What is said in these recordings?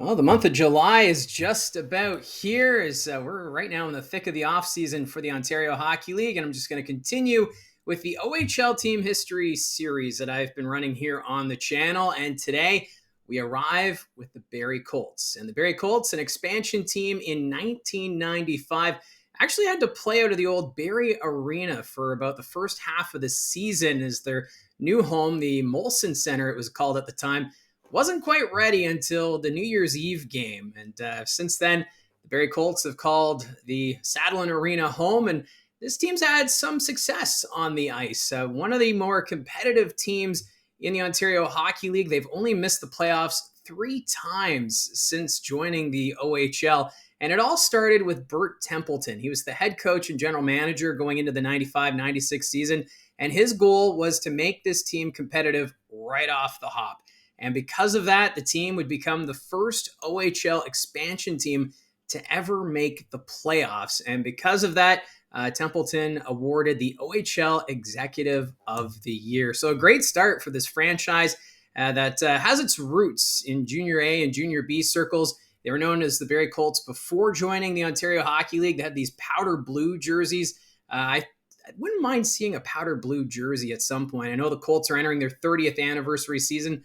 Well, the month of July is just about here. As we're right now in the thick of the off season for the Ontario Hockey League, and I'm just going to continue with the OHL Team History series that I've been running here on the channel. And today we arrive with the Barrie Colts, and the Barrie Colts, an expansion team in 1995, actually had to play out of the old Barrie Arena for about the first half of the season as their new home, the Molson Center, it was called at the time, wasn't quite ready until the New Year's Eve game. And since then, the Barrie Colts have called the Saddlin Arena home, and this team's had some success on the ice. One of the more competitive teams in the Ontario Hockey League. They've only missed the playoffs 3 times since joining the OHL. And it all started with Bert Templeton. He was the head coach and general manager going into the 95-96 season. And his goal was to make this team competitive right off the hop. And because of that, the team would become the first OHL expansion team to ever make the playoffs. And because of that, Templeton awarded the OHL Executive of the Year. So a great start for this franchise that has its roots in Junior A and Junior B circles. They were known as the Barrie Colts before joining the Ontario Hockey League. They had these powder blue jerseys. I wouldn't mind seeing a powder blue jersey at some point. I know the Colts are entering their 30th anniversary season.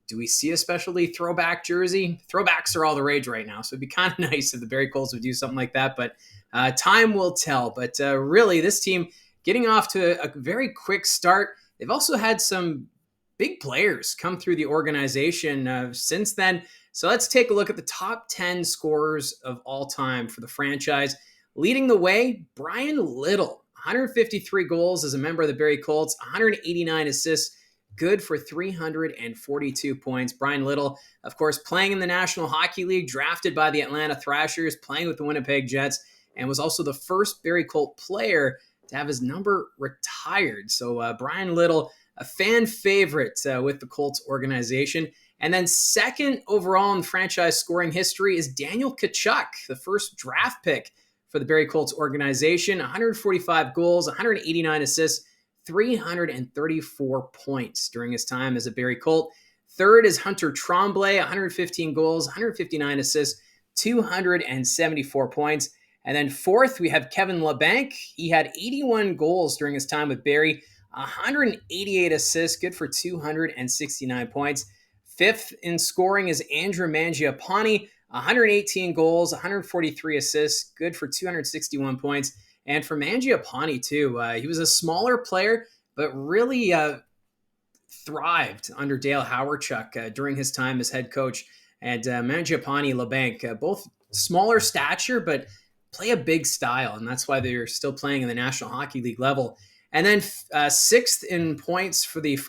Do we see a specialty throwback jersey? Throwbacks are all the rage right now, so it'd be kind of nice if the Barrie Colts would do something like that, but time will tell. But really, this team getting off to a very quick start. They've also had some big players come through the organization since then. So let's take a look at the top 10 scorers of all time for the franchise. Leading the way, Brian Little, 153 goals as a member of the Barrie Colts, 189 assists, good for 342 points. Brian Little, of course, playing in the National Hockey League, drafted by the Atlanta Thrashers, playing with the Winnipeg Jets, and was also the first Barrie Colt player to have his number retired. So Brian Little, a fan favorite with the Colts organization. And then second overall in franchise scoring history is Daniel Tkachuk, the first draft pick for the Barrie Colts organization. 145 goals, 189 assists, 334 points during his time as a Barrie Colt. Third is Hunter Tremblay, 115 goals, 159 assists, 274 points. And then fourth, we have Kevin Labanc. He had 81 goals during his time with Barrie, 188 assists, good for 269 points. Fifth in scoring is Andrew Mangiapane, 118 goals, 143 assists, good for 261 points. And for Mangiapane, too, he was a smaller player, but really thrived under Dale Hawerchuk during his time as head coach. And Mangiapane, Labanc, both smaller stature, but play a big style. And that's why they're still playing in the National Hockey League level. And then sixth in points for the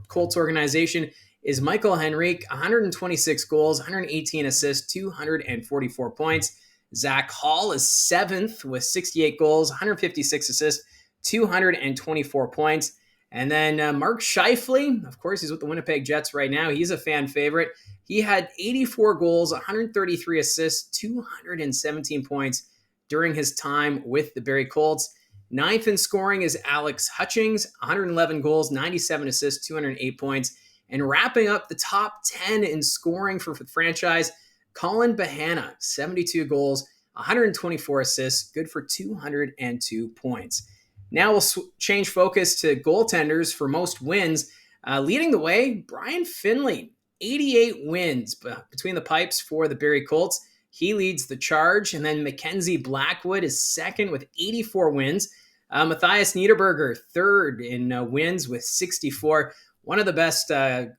Colts organization is Michael Henrique, 126 goals, 118 assists, 244 points. Zach Hall is seventh with 68 goals, 156 assists, 224 points. And then Mark Scheifele, of course, he's with the Winnipeg Jets right now. He's a fan favorite. He had 84 goals, 133 assists, 217 points during his time with the Barrie Colts. Ninth in scoring is Alex Hutchings, 111 goals, 97 assists, 208 points. And wrapping up the top 10 in scoring for the franchise, Colin Bahana, 72 goals, 124 assists, good for 202 points. Now we'll change focus to goaltenders for most wins. Leading the way, Brian Finley, 88 wins between the pipes for the Barrie Colts. He leads the charge. And then Mackenzie Blackwood is second with 84 wins. Matthias Niederberger, third in wins with 64. One of the best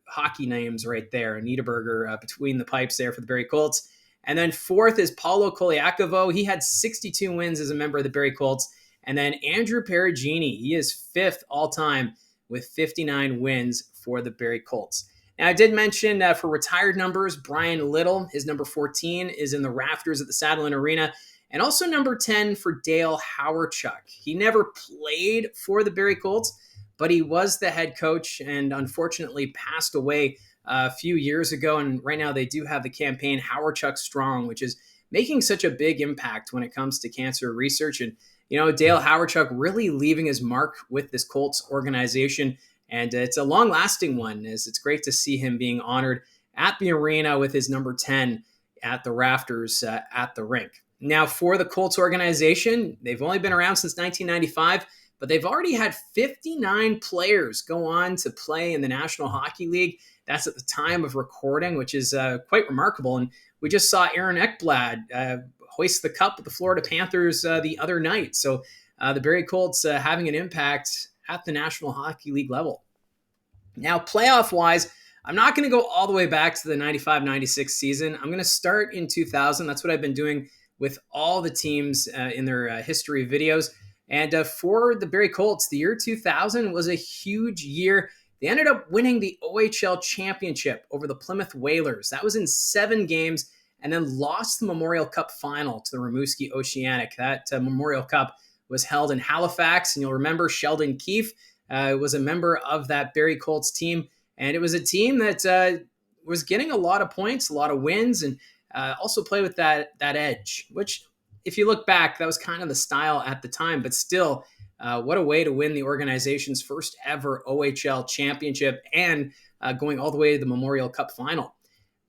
hockey names right there, Niederberger, between the pipes there for the Barrie Colts. And then fourth is Paulo Koliakovo. He had 62 wins as a member of the Barrie Colts. And then Andrew Perugini, he is fifth all-time with 59 wins for the Barrie Colts. Now, I did mention for retired numbers, Brian Little, his number 14 is in the rafters at the Saddlin Arena. And also number 10 for Dale Hawerchuk. He never played for the Barrie Colts, but he was the head coach and unfortunately passed away a few years ago. And right now they do have the campaign Hawerchuk Strong, which is making such a big impact when it comes to cancer research. And, you know, Dale Hawerchuk really leaving his mark with this Colts organization. And it's a long-lasting one, as it's great to see him being honored at the arena with his number 10. at the rafters at the rink. Now, for the Colts organization, they've only been around since 1995, but they've already had 59 players go on to play in the National Hockey League. That's at the time of recording, which is quite remarkable. And we just saw Aaron Ekblad hoist the cup with the Florida Panthers the other night. So the Barrie Colts having an impact at the National Hockey League level. Now, playoff-wise, I'm not going to go all the way back to the 95-96 season. I'm going to start in 2000. That's what I've been doing with all the teams in their history videos. And for the Barrie Colts, the year 2000 was a huge year. They ended up winning the OHL championship over the Plymouth Whalers. That was in 7 games, and then lost the Memorial Cup final to the Rimouski Oceanic. That Memorial Cup was held in Halifax, and you'll remember Sheldon Keefe was a member of that Barrie Colts team. And it was a team that was getting a lot of points, a lot of wins, and also play with that edge, which, if you look back, that was kind of the style at the time. But still, what a way to win the organization's first ever OHL championship and going all the way to the Memorial Cup final.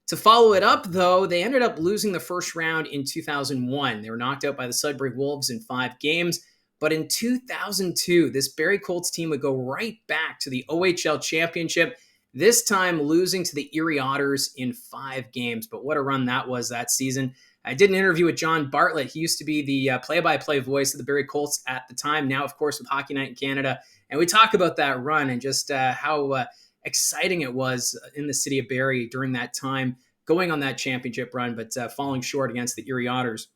To follow it up, though, they ended up losing the first round in 2001. They were knocked out by the Sudbury Wolves in 5 games. But in 2002, this Barrie Colts team would go right back to the OHL championship, this time losing to the Erie Otters in 5 games. But what a run that was that season. I did an interview with John Bartlett. He used to be the play-by-play voice of the Barrie Colts at the time, now, of course, with Hockey Night in Canada. And we talk about that run and just how exciting it was in the city of Barrie during that time, going on that championship run, but falling short against the Erie Otters.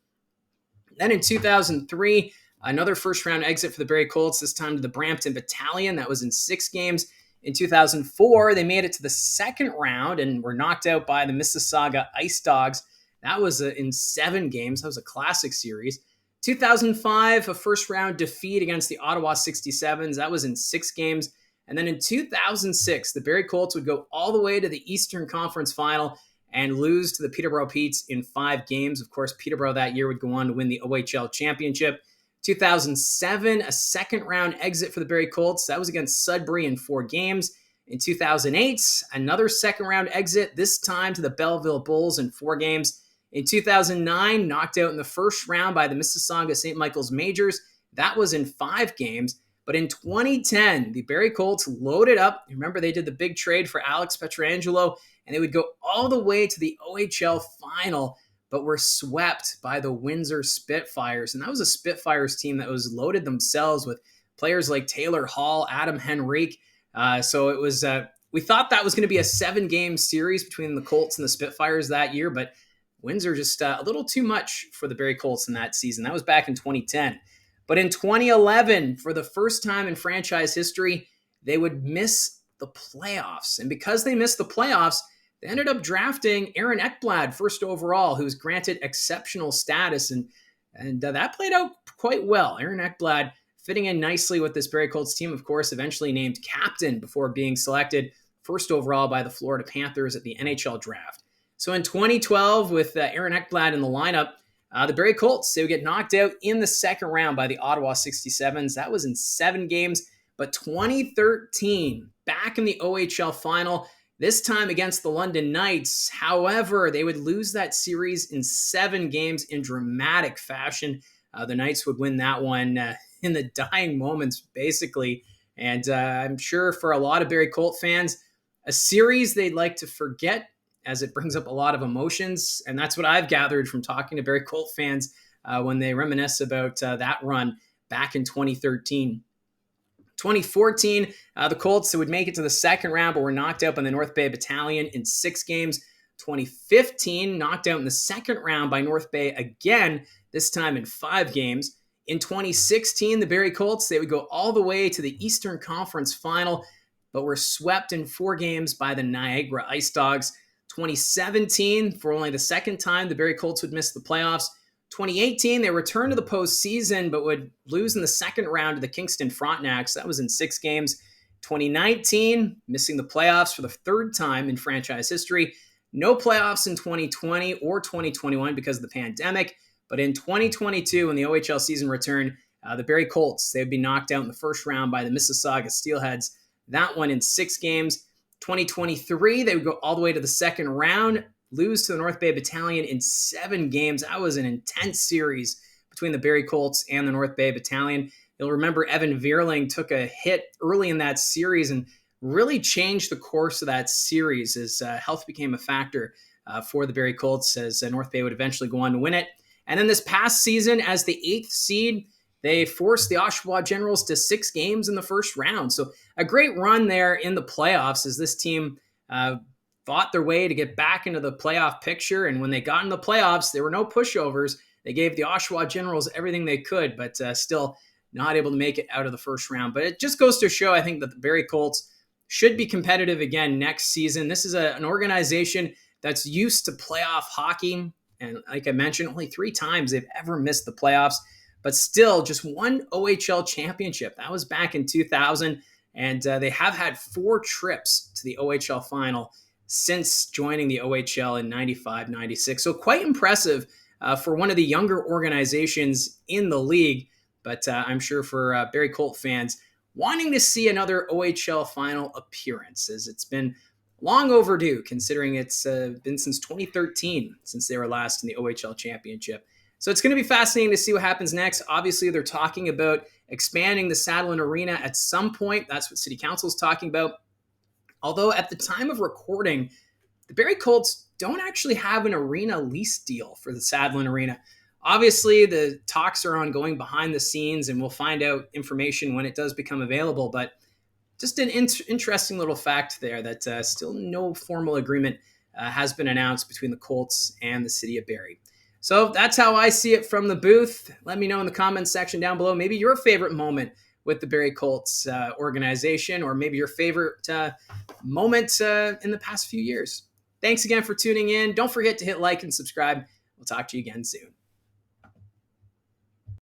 Then in 2003, another first-round exit for the Barrie Colts, this time to the Brampton Battalion. That was in 6 games. In 2004, they made it to the second round and were knocked out by the Mississauga Ice Dogs. That was in 7 games. That was a classic series. 2005, a first-round defeat against the Ottawa 67s. That was in 6 games. And then in 2006, the Barrie Colts would go all the way to the Eastern Conference Final and lose to the Peterborough Petes in 5 games. Of course, Peterborough that year would go on to win the OHL championship. 2007, a second-round exit for the Barrie Colts. That was against Sudbury in 4 games. In 2008, another second-round exit, this time to the Belleville Bulls in 4 games. In 2009, knocked out in the first round by the Mississauga St. Michael's Majors. That was in 5 games. But in 2010, the Barrie Colts loaded up. Remember, they did the big trade for Alex Pietrangelo, and they would go all the way to the OHL final, but were swept by the Windsor Spitfires. And that was a Spitfires team that was loaded themselves with players like Taylor Hall, Adam Henrique. So it was, we thought that was going to be a 7-game series between the Colts and the Spitfires that year, but Windsor just a little too much for the Barrie Colts in that season. That was back in 2010. But in 2011, for the first time in franchise history, they would miss the playoffs. And because they missed the playoffs, they ended up drafting Aaron Ekblad first overall, who was granted exceptional status. And that played out quite well. Aaron Ekblad fitting in nicely with this Barrie Colts team, of course, eventually named captain before being selected first overall by the Florida Panthers at the NHL draft. So in 2012, with Aaron Ekblad in the lineup, the Barrie Colts, they would get knocked out in the second round by the Ottawa 67s. That was in 7 games. But 2013, back in the OHL final, this time against the London Knights. However, they would lose that series in 7 games in dramatic fashion. The Knights would win that one in the dying moments, basically. And I'm sure for a lot of Barrie Colt fans, a series they'd like to forget, as it brings up a lot of emotions. And that's what I've gathered from talking to Barrie Colt fans when they reminisce about that run back in 2013. 2014, the Colts would make it to the second round, but were knocked out by the North Bay Battalion in 6 games. 2015, knocked out in the second round by North Bay again, this time in 5 games. In 2016, the Barrie Colts, they would go all the way to the Eastern Conference Final, but were swept in 4 games by the Niagara Ice Dogs. 2017, for only the second time, the Barrie Colts would miss the playoffs. 2018, they returned to the postseason, but would lose in the second round to the Kingston Frontenacs. That was in 6 games. 2019, missing the playoffs for the 3rd time in franchise history. No playoffs in 2020 or 2021 because of the pandemic. But in 2022, when the OHL season returned, the Barrie Colts, they would be knocked out in the first round by the Mississauga Steelheads. That one in 6 games. 2023, they would go all the way to the second round. lose to the North Bay Battalion in 7 games. That was an intense series between the Barrie Colts and the North Bay Battalion. You'll remember Evan Veerling took a hit early in that series and really changed the course of that series as health became a factor for the Barrie Colts, as North Bay would eventually go on to win it. And then this past season, as the 8th seed, they forced the Oshawa Generals to 6 games in the first round. So a great run there in the playoffs as this team fought their way to get back into the playoff picture. And when they got in the playoffs, there were no pushovers. They gave the Oshawa Generals everything they could, but still not able to make it out of the first round. But it just goes to show, I think, that the Barrie Colts should be competitive again next season. This is an organization that's used to playoff hockey. And like I mentioned, only 3 times they've ever missed the playoffs, but still just one OHL championship. That was back in 2000. And they have had 4 trips to the OHL final since joining the OHL in 95, 96. So quite impressive for one of the younger organizations in the league. But I'm sure for Barrie Colt fans, wanting to see another OHL final appearance, as it's been long overdue, considering it's been since 2013 since they were last in the OHL championship. So it's going to be fascinating to see what happens next. Obviously, they're talking about expanding the Saddlein Arena at some point. That's what City Council is talking about. Although at the time of recording, the Barrie Colts don't actually have an arena lease deal for the Saddlein Arena. Obviously, the talks are ongoing behind the scenes, and we'll find out information when it does become available. But just an interesting little fact there that still no formal agreement has been announced between the Colts and the city of Barrie. So that's how I see it from the booth. Let me know in the comments section down below, maybe your favorite moment with the Barrie Colts organization, or maybe your favorite moment in the past few years. Thanks again for tuning in. Don't forget to hit like and subscribe. We'll talk to you again soon.